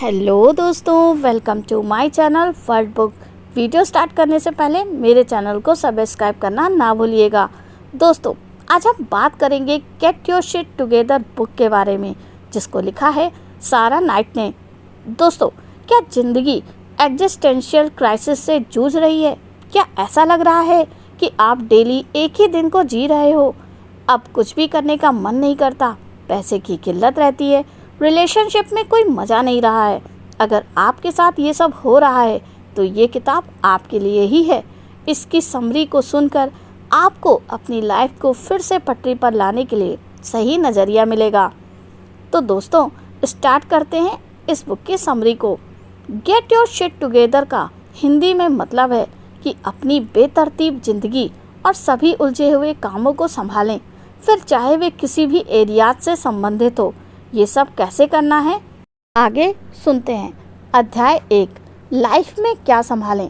Hello दोस्तों, welcome to my channel word book. Video start करने से पहले मेरे चैनल को सब्सक्राइब करना ना भूलिएगा। दोस्तों, आज हम बात करेंगे get your shit together book के बारे में, जिसको लिखा है सारा नाइट ने। दोस्तों, क्या ज़िंदगी एग्जिस्टेंशियल क्राइसिस से जूझ रही है? क्या ऐसा लग रहा है कि आप डेली एक ही दिन को जी रहे हो? अब कुछ भी करने का मन नहीं करता, पैसे की किल्लत रहती है, रिलेशनशिप में कोई मज़ा नहीं रहा है। अगर आपके साथ ये सब हो रहा है तो ये किताब आपके लिए ही है। इसकी समरी को सुनकर आपको अपनी लाइफ को फिर से पटरी पर लाने के लिए सही नज़रिया मिलेगा। तो दोस्तों, स्टार्ट करते हैं इस बुक की समरी को। गेट योर शिट टुगेदर का हिंदी में मतलब है कि अपनी बेतरतीब ज़िंदगी और सभी उलझे हुए कामों को संभालें, फिर चाहे वे किसी भी एरियाज से संबंधित हो। ये सब कैसे करना है, आगे सुनते हैं। अध्याय 1, लाइफ में क्या संभालें।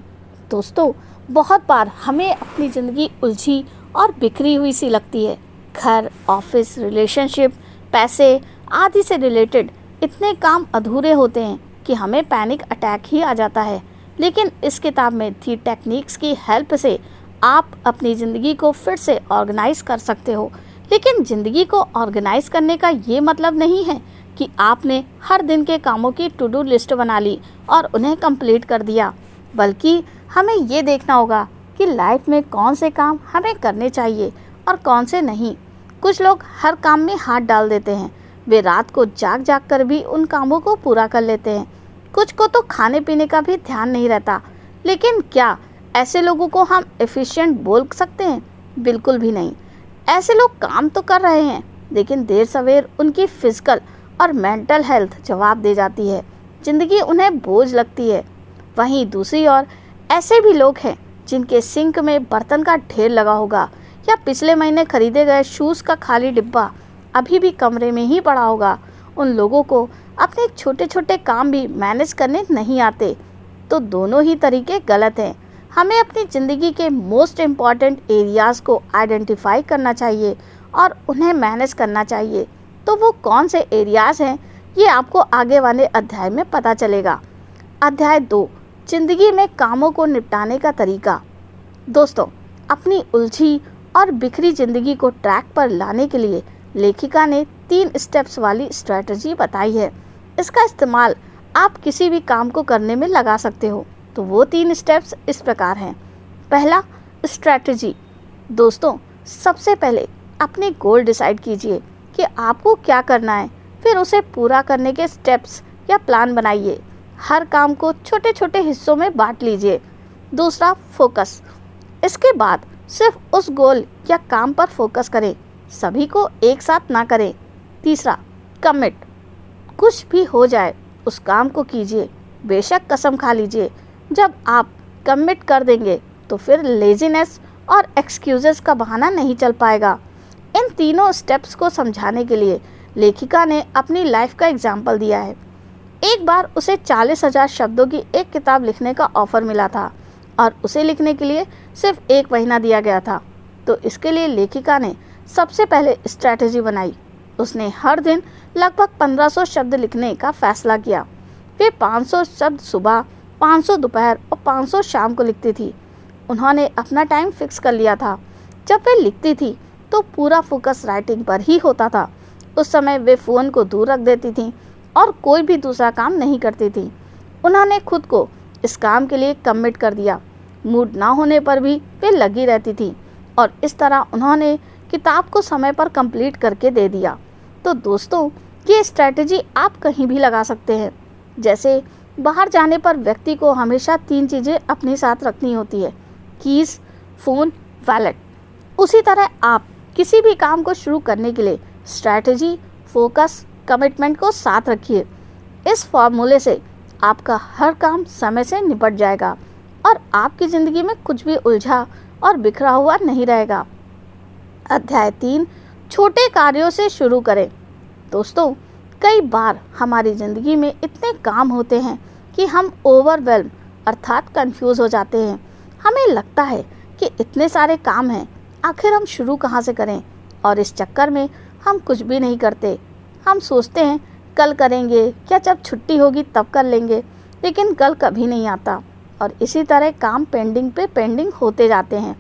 दोस्तों, बहुत बार हमें अपनी ज़िंदगी उलझी और बिखरी हुई सी लगती है। घर, ऑफिस, रिलेशनशिप, पैसे आदि से रिलेटेड इतने काम अधूरे होते हैं कि हमें पैनिक अटैक ही आ जाता है। लेकिन इस किताब में दी टेक्निक्स की हेल्प से आप अपनी ज़िंदगी को फिर से ऑर्गेनाइज कर सकते हो। लेकिन ज़िंदगी को ऑर्गेनाइज करने का ये मतलब नहीं है कि आपने हर दिन के कामों की टू डू लिस्ट बना ली और उन्हें कंप्लीट कर दिया, बल्कि हमें ये देखना होगा कि लाइफ में कौन से काम हमें करने चाहिए और कौन से नहीं। कुछ लोग हर काम में हाथ डाल देते हैं, वे रात को जाग जाग कर भी उन कामों को पूरा कर लेते हैं। कुछ को तो खाने पीने का भी ध्यान नहीं रहता। लेकिन क्या ऐसे लोगों को हम एफिशिएंट बोल सकते हैं? बिल्कुल भी नहीं। ऐसे लोग काम तो कर रहे हैं, लेकिन देर सवेर उनकी फिजिकल और मेंटल हेल्थ जवाब दे जाती है। ज़िंदगी उन्हें बोझ लगती है। वहीं दूसरी ओर ऐसे भी लोग हैं जिनके सिंक में बर्तन का ढेर लगा होगा, या पिछले महीने खरीदे गए शूज़ का खाली डिब्बा अभी भी कमरे में ही पड़ा होगा। उन लोगों को अपने छोटे छोटे काम भी मैनेज करने नहीं आते। तो दोनों ही तरीके गलत हैं। हमें अपनी ज़िंदगी के मोस्ट इम्पॉर्टेंट एरियाज़ को आइडेंटिफाई करना चाहिए और उन्हें मैनेज करना चाहिए। तो वो कौन से एरियाज़ हैं, ये आपको आगे वाले अध्याय में पता चलेगा। अध्याय 2, ज़िंदगी में कामों को निपटाने का तरीका। दोस्तों, अपनी उलझी और बिखरी ज़िंदगी को ट्रैक पर लाने के लिए लेखिका ने 3 स्टेप्स वाली स्ट्रैटेजी बताई है। इसका इस्तेमाल आप किसी भी काम को करने में लगा सकते हो। तो वो 3 स्टेप्स इस प्रकार हैं। पहला, स्ट्रैटेजी। दोस्तों, सबसे पहले अपने गोल डिसाइड कीजिए कि आपको क्या करना है, फिर उसे पूरा करने के स्टेप्स या प्लान बनाइए। हर काम को छोटे छोटे हिस्सों में बांट लीजिए। दूसरा, फोकस। इसके बाद सिर्फ उस गोल या काम पर फोकस करें, सभी को एक साथ ना करें। तीसरा, कमिट। कुछ भी हो जाए उस काम को कीजिए, बेशक कसम खा लीजिए। जब आप कमिट कर देंगे तो फिर लेजीनेस और एक्सक्यूजेस का बहाना नहीं चल पाएगा। इन तीनों स्टेप्स को समझाने के लिए लेखिका ने अपनी लाइफ का एग्जाम्पल दिया है। एक बार उसे 40,000 शब्दों की एक किताब लिखने का ऑफ़र मिला था और उसे लिखने के लिए सिर्फ 1 महीना दिया गया था। तो इसके लिए लेखिका ने सबसे पहले स्ट्रैटेजी बनाई। उसने हर दिन लगभग 1500 शब्द लिखने का फैसला किया। वे 500 शब्द सुबह, 500 दोपहर और 500 शाम को लिखती थी। उन्होंने अपना टाइम फिक्स कर लिया था। जब वे लिखती थी तो पूरा फोकस राइटिंग पर ही होता था। उस समय वे फ़ोन को दूर रख देती थीं और कोई भी दूसरा काम नहीं करती थीं। उन्होंने खुद को इस काम के लिए कमिट कर दिया। मूड ना होने पर भी वे लगी रहती थीं और इस तरह उन्होंने किताब को समय पर कंप्लीट करके दे दिया। तो दोस्तों, ये स्ट्रैटेजी आप कहीं भी लगा सकते हैं। जैसे बाहर जाने पर व्यक्ति को हमेशा 3 चीज़ें अपने साथ रखनी होती है: कीज़, फ़ोन, वॉलेट। उसी तरह आप किसी भी काम को शुरू करने के लिए स्ट्रैटेजी, फोकस, कमिटमेंट को साथ रखिए। इस फॉर्मूले से आपका हर काम समय से निपट जाएगा और आपकी ज़िंदगी में कुछ भी उलझा और बिखरा हुआ नहीं रहेगा। अध्याय 3, छोटे कार्यों से शुरू करें। दोस्तों, कई बार हमारी ज़िंदगी में इतने काम होते हैं कि हम ओवरवेल्म अर्थात कंफ्यूज हो जाते हैं। हमें लगता है कि इतने सारे काम हैं, आखिर हम शुरू कहाँ से करें, और इस चक्कर में हम कुछ भी नहीं करते। हम सोचते हैं कल करेंगे या जब छुट्टी होगी तब कर लेंगे, लेकिन कल कभी नहीं आता और इसी तरह काम पेंडिंग पे पेंडिंग होते जाते हैं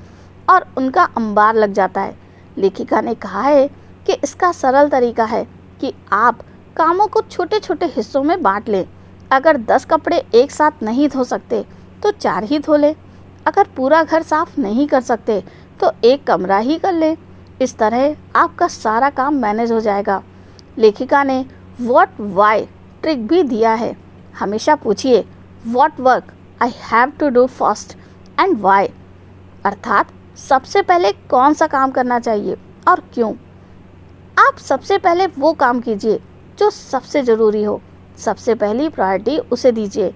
और उनका अंबार लग जाता है। लेखिका ने कहा है कि इसका सरल तरीका है कि आप कामों को छोटे छोटे हिस्सों में बांट लें। अगर 10 कपड़े एक साथ नहीं धो सकते तो 4 ही धो लें। अगर पूरा घर साफ नहीं कर सकते तो एक कमरा ही कर लें। इस तरह आपका सारा काम मैनेज हो जाएगा। लेखिका ने व्हाट वाई ट्रिक भी दिया है। हमेशा पूछिए what work I have to do first and why, अर्थात सबसे पहले कौन सा काम करना चाहिए और क्यों। आप सबसे पहले वो काम कीजिए जो सबसे ज़रूरी हो, सबसे पहली प्रायोरिटी उसे दीजिए।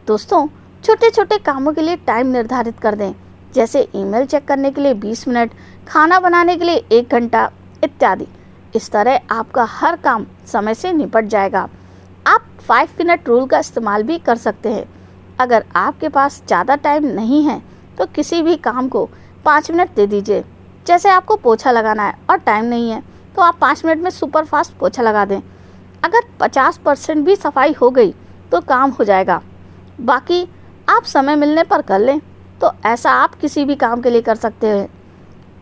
दोस्तों, छोटे छोटे कामों के लिए टाइम निर्धारित कर दें, जैसे ईमेल चेक करने के लिए 20 मिनट, खाना बनाने के लिए 1 घंटा इत्यादि। इस तरह आपका हर काम समय से निपट जाएगा। आप 5 मिनट रूल का इस्तेमाल भी कर सकते हैं। अगर आपके पास ज़्यादा टाइम नहीं है तो किसी भी काम को 5 मिनट दे दीजिए। जैसे आपको पोछा लगाना है और टाइम नहीं है तो आप 5 मिनट में सुपर फास्ट पोछा लगा दें। अगर 50% भी सफाई हो गई तो काम हो जाएगा, बाकी आप समय मिलने पर कर लें। तो ऐसा आप किसी भी काम के लिए कर सकते हैं।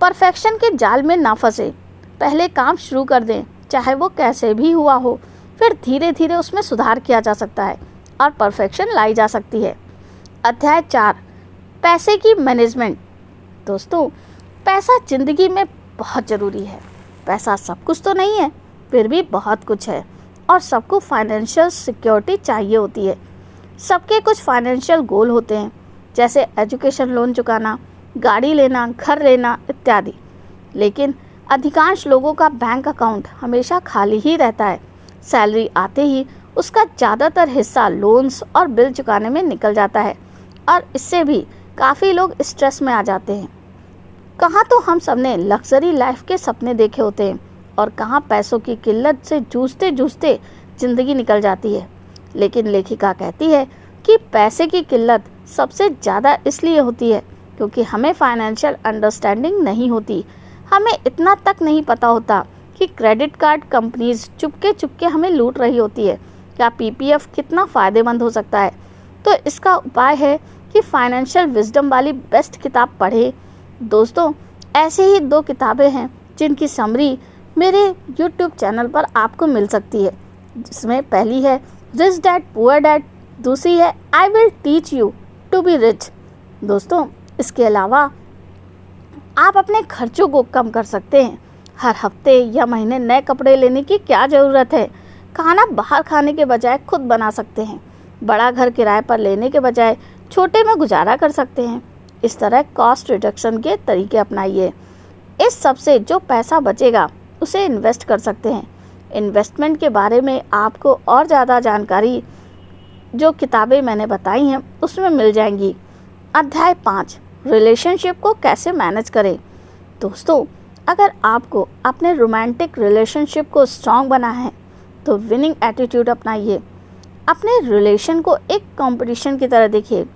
परफेक्शन के जाल में ना फंसे, पहले काम शुरू कर दें, चाहे वो कैसे भी हुआ हो। फिर धीरे धीरे उसमें सुधार किया जा सकता है और परफेक्शन लाई जा सकती है। अध्याय 4, पैसे की मैनेजमेंट। दोस्तों, पैसा जिंदगी में बहुत ज़रूरी है। पैसा सब कुछ तो नहीं है, फिर भी बहुत कुछ है और सबको फाइनेंशियल सिक्योरिटी चाहिए होती है। सबके कुछ फाइनेंशियल गोल होते हैं, जैसे एजुकेशन लोन चुकाना, गाड़ी लेना, घर लेना इत्यादि। लेकिन अधिकांश लोगों का बैंक अकाउंट हमेशा खाली ही रहता है। सैलरी आते ही उसका ज़्यादातर हिस्सा लोन्स और बिल चुकाने में निकल जाता है और इससे भी काफ़ी लोग स्ट्रेस में आ जाते हैं। कहाँ तो हम सबने लग्जरी लाइफ के सपने देखे होते हैं और कहाँ पैसों की किल्लत से जूझते जूझते ज़िंदगी निकल जाती है। लेकिन लेखिका कहती है कि पैसे की किल्लत सबसे ज़्यादा इसलिए होती है क्योंकि हमें फाइनेंशियल अंडरस्टैंडिंग नहीं होती। हमें इतना तक नहीं पता होता कि credit card companies Chupke Chupke हमें लूट रही होती है या पीपीएफ कितना फ़ायदेमंद हो सकता है। तो इसका उपाय है कि फाइनेंशियल विजडम वाली बेस्ट किताब पढ़े। दोस्तों, ऐसे ही 2 किताबें हैं जिनकी समरी मेरे यूट्यूब चैनल पर आपको मिल सकती है, जिसमें पहली है रिच डैड पुअर डैड, दूसरी है I will teach you to be rich. दोस्तों, इसके अलावा आप अपने खर्चों को कम कर सकते हैं। हर हफ्ते या महीने नए कपड़े लेने की क्या ज़रूरत है। खाना बाहर खाने के बजाय खुद बना सकते हैं। बड़ा घर किराए पर लेने के बजाय छोटे में गुजारा कर सकते हैं। इस तरह कॉस्ट रिडक्शन के तरीके अपनाइए। इस सब से जो पैसा बचेगा उसे इन्वेस्ट कर सकते हैं। इन्वेस्टमेंट के बारे में आपको और ज़्यादा जानकारी जो किताबें मैंने बताई हैं उसमें मिल जाएंगी। अध्याय 5, रिलेशनशिप को कैसे मैनेज करें। दोस्तों, अगर आपको अपने रोमांटिक रिलेशनशिप को स्ट्रॉन्ग बनाना है तो विनिंग एटीट्यूड अपनाइए। अपने रिलेशन को एक कंपटीशन की तरह देखिए।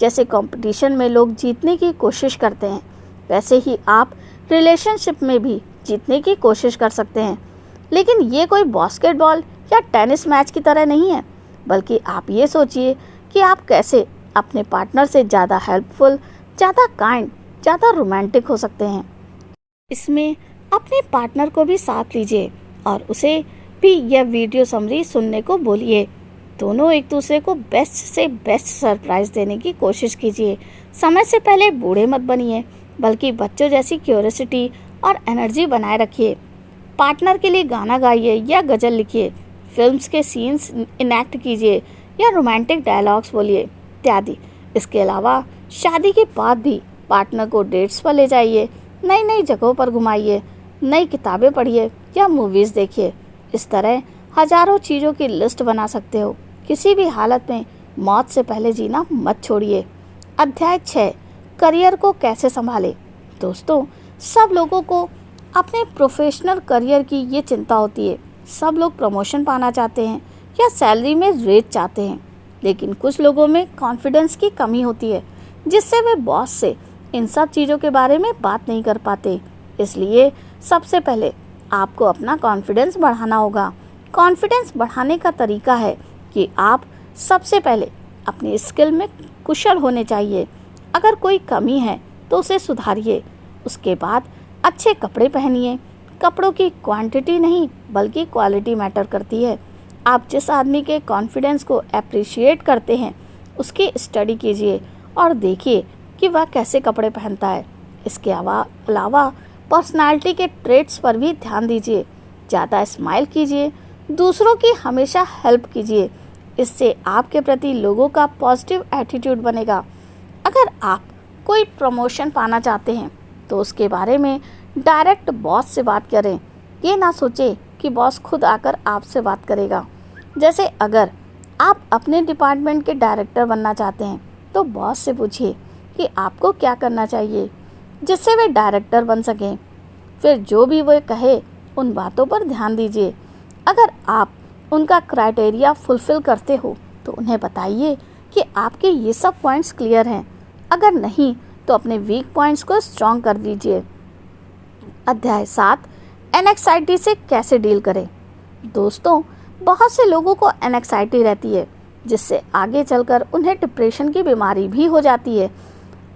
जैसे कंपटीशन में लोग जीतने की कोशिश करते हैं, वैसे ही आप रिलेशनशिप में भी जीतने की कोशिश कर सकते हैं। लेकिन ये कोई बास्केटबॉल या टेनिस मैच की तरह नहीं है, बल्कि आप ये सोचिए कि आप कैसे अपने पार्टनर से ज़्यादा हेल्पफुल, ज़्यादा काइंड, ज़्यादा रोमांटिक हो सकते हैं। इसमें अपने पार्टनर को भी साथ लीजिए और उसे भी यह वीडियो समरी सुनने को बोलिए। दोनों एक दूसरे को बेस्ट से बेस्ट सरप्राइज देने की कोशिश कीजिए। समय से पहले बूढ़े मत बनिए, बल्कि बच्चों जैसी क्यूरियोसिटी और एनर्जी बनाए रखिए। पार्टनर के लिए गाना गाइए या गज़ल लिखिए, फिल्म्स के सीन्स इनैक्ट कीजिए या रोमांटिक डायलॉग्स बोलिए इत्यादि। इसके अलावा शादी के बाद भी पार्टनर को डेट्स पर ले जाइए, नई नई जगहों पर घुमाइए, नई किताबें पढ़िए या मूवीज़ देखिए। इस तरह हज़ारों चीज़ों की लिस्ट बना सकते हो। किसी भी हालत में मौत से पहले जीना मत छोड़िए। अध्याय 6, करियर को कैसे संभालें। दोस्तों, सब लोगों को अपने प्रोफेशनल करियर की ये चिंता होती है। सब लोग प्रमोशन पाना चाहते हैं या सैलरी में रेज चाहते हैं, लेकिन कुछ लोगों में कॉन्फिडेंस की कमी होती है, जिससे वे बॉस से इन सब चीज़ों के बारे में बात नहीं कर पाते। इसलिए सबसे पहले आपको अपना कॉन्फिडेंस बढ़ाना होगा, कॉन्फिडेंस बढ़ाने का तरीका है कि आप सबसे पहले अपनी स्किल में कुशल होने चाहिए। अगर कोई कमी है तो उसे सुधारिए। उसके बाद अच्छे कपड़े पहनिए। कपड़ों की क्वांटिटी नहीं बल्कि क्वालिटी मैटर करती है। आप जिस आदमी के कॉन्फिडेंस को अप्रिशिएट करते हैं उसकी स्टडी कीजिए और देखिए कि वह कैसे कपड़े पहनता है। इसके अलावा पर्सनालिटी के ट्रेट्स पर भी ध्यान दीजिए। ज़्यादा स्माइल कीजिए, दूसरों की हमेशा हेल्प कीजिए। इससे आपके प्रति लोगों का पॉजिटिव एटीट्यूड बनेगा। अगर आप कोई प्रमोशन पाना चाहते हैं तो उसके बारे में डायरेक्ट बॉस से बात करें। ये ना सोचें कि बॉस खुद आकर आपसे बात करेगा। जैसे अगर आप अपने डिपार्टमेंट के डायरेक्टर बनना चाहते हैं तो बॉस से पूछिए कि आपको क्या करना चाहिए जिससे वे डायरेक्टर बन सकें। फिर जो भी वो कहे उन बातों पर ध्यान दीजिए। अगर आप उनका क्राइटेरिया फुलफ़िल करते हो तो उन्हें बताइए कि आपके ये सब पॉइंट्स क्लियर हैं। अगर नहीं तो अपने वीक पॉइंट्स को स्ट्रॉन्ग कर दीजिए। अध्याय 7, एनेक्साइटी से कैसे डील करें। दोस्तों, बहुत से लोगों को एनेक्साइटी रहती है जिससे आगे चलकर उन्हें डिप्रेशन की बीमारी भी हो जाती है।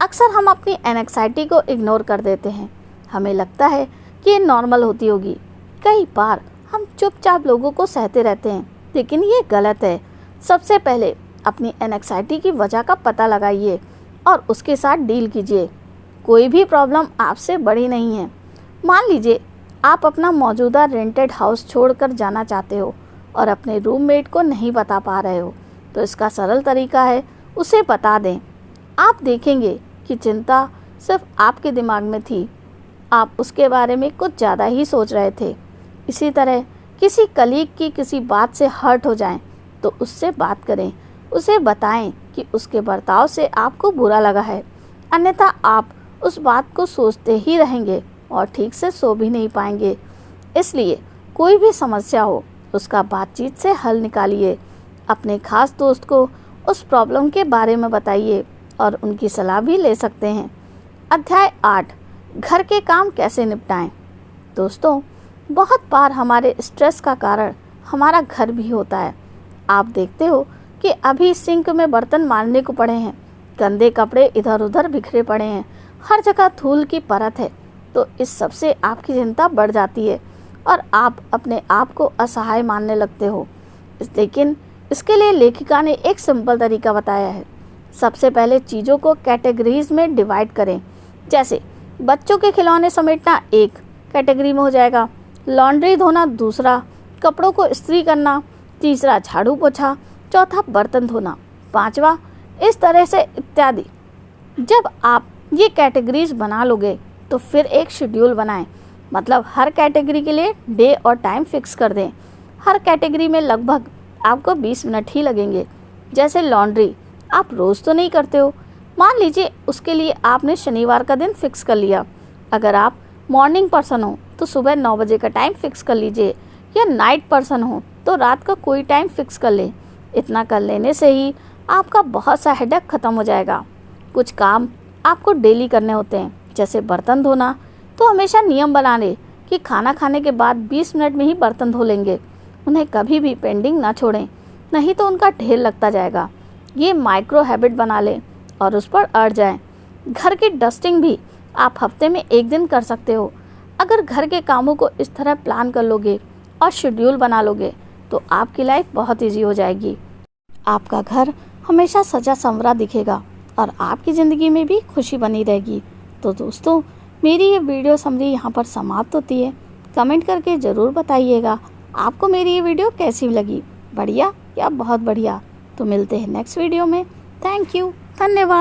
अक्सर हम अपनी एनेक्साइटी को इग्नोर कर देते हैं। हमें लगता है कि ये नॉर्मल होती होगी। कई बार हम चुपचाप लोगों को सहते रहते हैं, लेकिन ये गलत है। सबसे पहले अपनी एनेक्साइटी की वजह का पता लगाइए और उसके साथ डील कीजिए। कोई भी प्रॉब्लम आपसे बड़ी नहीं है। मान लीजिए आप अपना मौजूदा रेंटेड हाउस छोड़कर जाना चाहते हो और अपने रूममेट को नहीं बता पा रहे हो, तो इसका सरल तरीका है उसे बता दें। आप देखेंगे कि चिंता सिर्फ आपके दिमाग में थी, आप उसके बारे में कुछ ज़्यादा ही सोच रहे थे। इसी तरह किसी कलीग की किसी बात से हर्ट हो जाएं तो उससे बात करें। उसे बताएं कि उसके बर्ताव से आपको बुरा लगा है, अन्यथा आप उस बात को सोचते ही रहेंगे और ठीक से सो भी नहीं पाएंगे। इसलिए कोई भी समस्या हो उसका बातचीत से हल निकालिए। अपने खास दोस्त को उस प्रॉब्लम के बारे में बताइए और उनकी सलाह भी ले सकते हैं। अध्याय 8, घर के काम कैसे निपटाएं। दोस्तों, बहुत बार हमारे स्ट्रेस का कारण हमारा घर भी होता है। आप देखते हो कि अभी सिंक में बर्तन मारने को पड़े हैं, गंदे कपड़े इधर उधर बिखरे पड़े हैं, हर जगह धूल की परत है। तो इस सब से आपकी चिंता बढ़ जाती है और आप अपने आप को असहाय मानने लगते हो। लेकिन इसके लिए लेखिका ने एक सिंपल तरीका बताया है। सबसे पहले चीज़ों को कैटेगरीज में डिवाइड करें। जैसे बच्चों के खिलौने समेटना एक कैटेगरी में हो जाएगा, लॉन्ड्री धोना दूसरा, कपड़ों को इस्त्री करना तीसरा, झाड़ू पोछा चौथा, बर्तन धोना पांचवा, इस तरह से इत्यादि। जब आप ये कैटेगरीज बना लोगे तो फिर एक शेड्यूल बनाएं। मतलब हर कैटेगरी के लिए डे और टाइम फिक्स कर दें। हर कैटेगरी में लगभग आपको 20 मिनट ही लगेंगे। जैसे लॉन्ड्री आप रोज़ तो नहीं करते हो, मान लीजिए उसके लिए आपने शनिवार का दिन फिक्स कर लिया। अगर आप मॉर्निंग पर्सन हो तो सुबह 9 बजे का टाइम फिक्स कर लीजिए, या नाइट पर्सन हो तो रात का कोई टाइम फिक्स कर लें। इतना कर लेने से ही आपका बहुत सा हेडेक ख़त्म हो जाएगा। कुछ काम आपको डेली करने होते हैं, जैसे बर्तन धोना, तो हमेशा नियम बना लें कि खाना खाने के बाद 20 मिनट में ही बर्तन धो लेंगे। उन्हें कभी भी पेंडिंग ना छोड़ें, नहीं तो उनका ढेर लगता जाएगा। ये माइक्रो हैबिट बना लें और उस पर अड़ जाएं। घर की डस्टिंग भी आप हफ्ते में एक दिन कर सकते हो। अगर घर के कामों को इस तरह प्लान कर लोगे और शेड्यूल बना लोगे तो आपकी लाइफ बहुत ईजी हो जाएगी। आपका घर हमेशा सजा संवरा दिखेगा और आपकी ज़िंदगी में भी खुशी बनी रहेगी। तो दोस्तों, मेरी ये वीडियो समरी यहाँ पर समाप्त होती है। कमेंट करके ज़रूर बताइएगा आपको मेरी ये वीडियो कैसी लगी, बढ़िया या बहुत बढ़िया। तो मिलते हैं नेक्स्ट वीडियो में। थैंक यू, धन्यवाद।